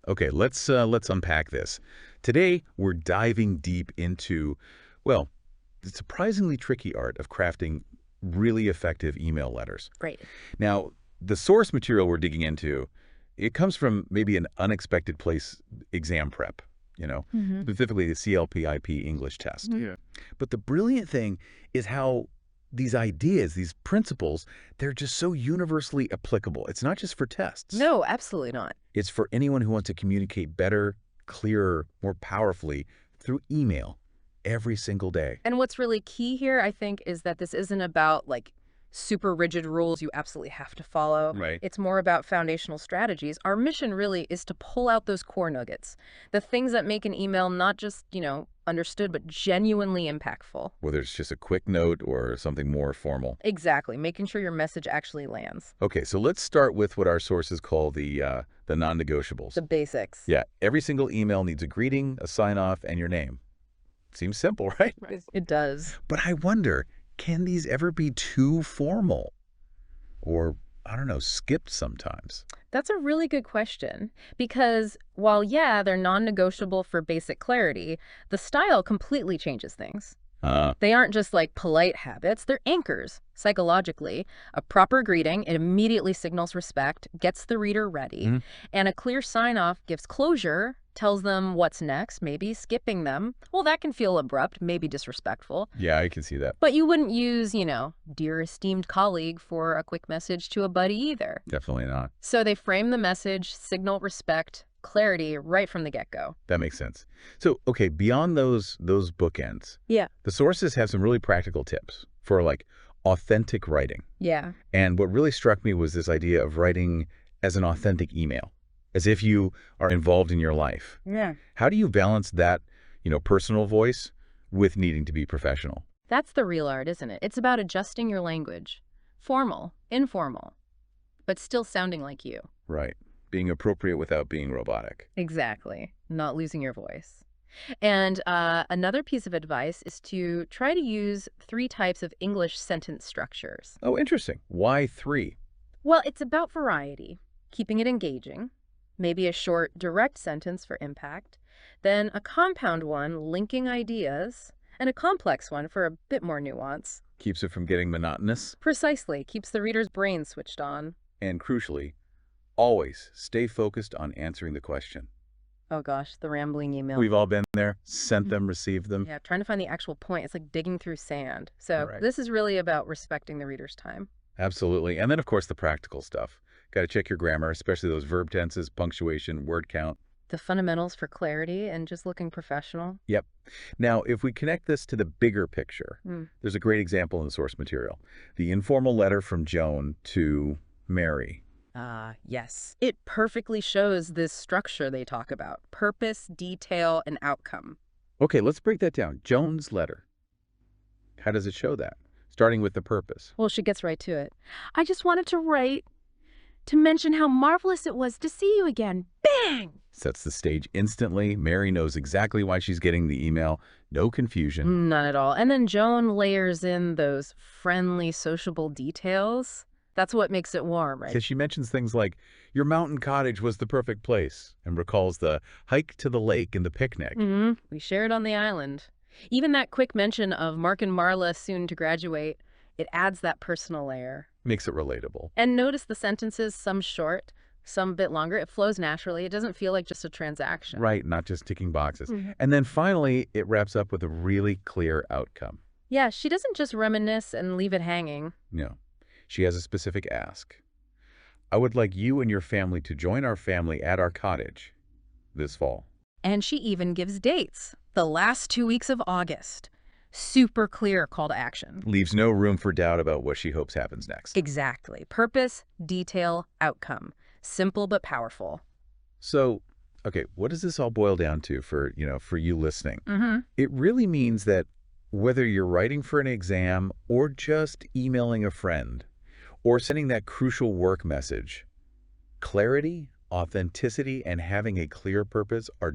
Okay, let's unpack this. Today, we're diving deep into, well, the surprisingly tricky art of crafting really effective email letters. Right. Now, the source material we're digging into, it comes from maybe an unexpected place, exam prep, Hmm. specifically the CLPIP English test. Yeah. But the brilliant thing is how these ideas, these principles, they're just so universally applicable. It's not just for tests. No, absolutely not. It's for anyone who wants to communicate better, clearer, more powerfully through email every single day. And what's really key here, I think, is that this isn't about like super rigid rules you absolutely have to follow. Right. It's more about foundational strategies. Our mission really is to pull out those core nuggets, the things that make an email not just, understood, but genuinely impactful. Whether it's just a quick note or something more formal. Exactly, making sure your message actually lands. Okay, so let's start with what our sources call the non-negotiables. The basics. Yeah, every single email needs a greeting, a sign-off, and your name. Seems simple, right? It does. But I wonder, can these ever be too formal? Or, I don't know, skipped sometimes? That's a really good question because while, yeah, they're non-negotiable for basic clarity, the style completely changes things. They aren't just like polite habits, they're anchors. Psychologically, a proper greeting, it immediately signals respect, gets the reader ready, and a clear sign-off gives closure, tells them what's next, maybe skipping them. Well, that can feel abrupt, maybe disrespectful. Yeah, I can see that. But you wouldn't use, dear esteemed colleague for a quick message to a buddy either. Definitely not. So they frame the message, signal respect, clarity right from the get-go. That makes sense. So, okay, beyond those bookends, Yeah. the sources have some really practical tips for like authentic writing. Yeah. And what really struck me was this idea of writing as an authentic email, as if you are involved in your life. Yeah. How do you balance that, personal voice with needing to be professional? That's the real art, isn't it? It's about adjusting your language. Formal, informal, but still sounding like you. Right. Being appropriate without being robotic. Exactly. Not losing your voice. And another piece of advice is to try to use 3 types of English sentence structures. Oh, interesting. Why 3? Well, it's about variety, keeping it engaging, maybe a short, direct sentence for impact, then a compound one linking ideas, and a complex one for a bit more nuance. Keeps it from getting monotonous. Precisely, keeps the reader's brain switched on. And crucially, always stay focused on answering the question. Oh gosh, the rambling email. We've all been there, sent them, received them. Yeah, trying to find the actual point. It's like digging through sand. So Right. this is really about respecting the reader's time. Absolutely. And then, of course, the practical stuff. Got to check your grammar, especially those verb tenses, punctuation, word count. The fundamentals for clarity and just looking professional. Yep. Now, if we connect this to the bigger picture, Mm. there's a great example in the source material. The informal letter from Joan to Mary. Yes. It perfectly shows this structure they talk about. Purpose, detail, and outcome. Okay, let's break that down. Joan's letter. How does it show that? Starting with the purpose. Well, she gets right to it. I just wanted to write to mention how marvelous it was to see you again. Bang! Sets the stage instantly. Mary knows exactly why she's getting the email. No confusion. None at all. And then Joan layers in those friendly, sociable details. That's what makes it warm, right? Because she mentions things like, your mountain cottage was the perfect place, and recalls the hike to the lake and the picnic. We shared on the island. Even that quick mention of Mark and Marla soon to graduate, it adds that personal layer. Makes it relatable. And notice the sentences, some short, some a bit longer. It flows naturally. It doesn't feel like just a transaction. Right, not just ticking boxes. And then finally, it wraps up with a really clear outcome. Yeah, she doesn't just reminisce and leave it hanging. No, she has a specific ask. I would like you and your family to join our family at our cottage this fall. And she even gives dates. The last 2 weeks of August. Super clear call to action. Leaves no room for doubt about what she hopes happens next. Exactly. Purpose, detail, outcome. Simple but powerful. So, okay, what does this all boil down to for you listening? It really means that whether you're writing for an exam or just emailing a friend or sending that crucial work message, clarity, authenticity, and having a clear purpose are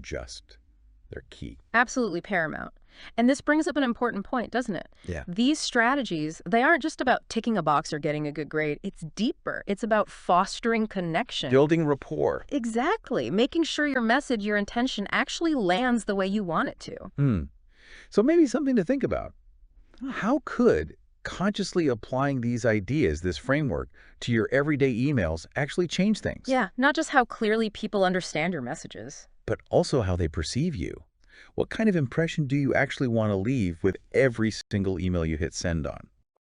they're key. Absolutely paramount. And this brings up an important point, doesn't it? Yeah. These strategies, they aren't just about ticking a box or getting a good grade. It's deeper. It's about fostering connection. Building rapport. Exactly. Making sure your message, your intention actually lands the way you want it to. So maybe something to think about. How could consciously applying these ideas, this framework, to your everyday emails actually change things? Yeah, not just how clearly people understand your messages. But also how they perceive you. What kind of impression do you actually want to leave with every single email you hit send on?